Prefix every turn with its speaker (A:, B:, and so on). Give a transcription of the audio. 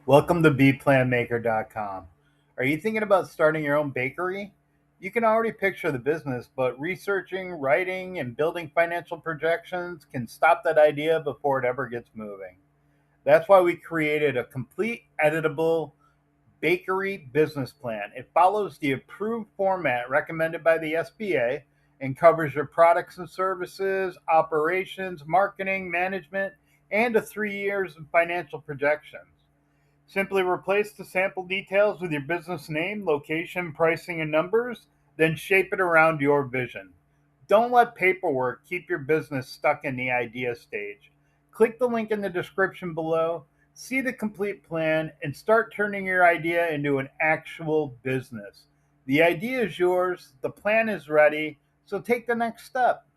A: Welcome to BPlanMaker.com. Are you thinking about starting your own bakery? You can already picture the business, but researching, writing, and building financial projections can stop that idea before it ever gets moving. That's why we created a complete editable bakery business plan. It follows the approved format recommended by the SBA and covers your products and services, operations, marketing, management, and 3 years of financial projections. Simply replace the sample details with your business name, location, pricing, and numbers, then shape it around your vision. Don't let paperwork keep your business stuck in the idea stage. Click the link in the description below, see the complete plan, and start turning your idea into an actual business. The idea is yours, the plan is ready, so take the next step.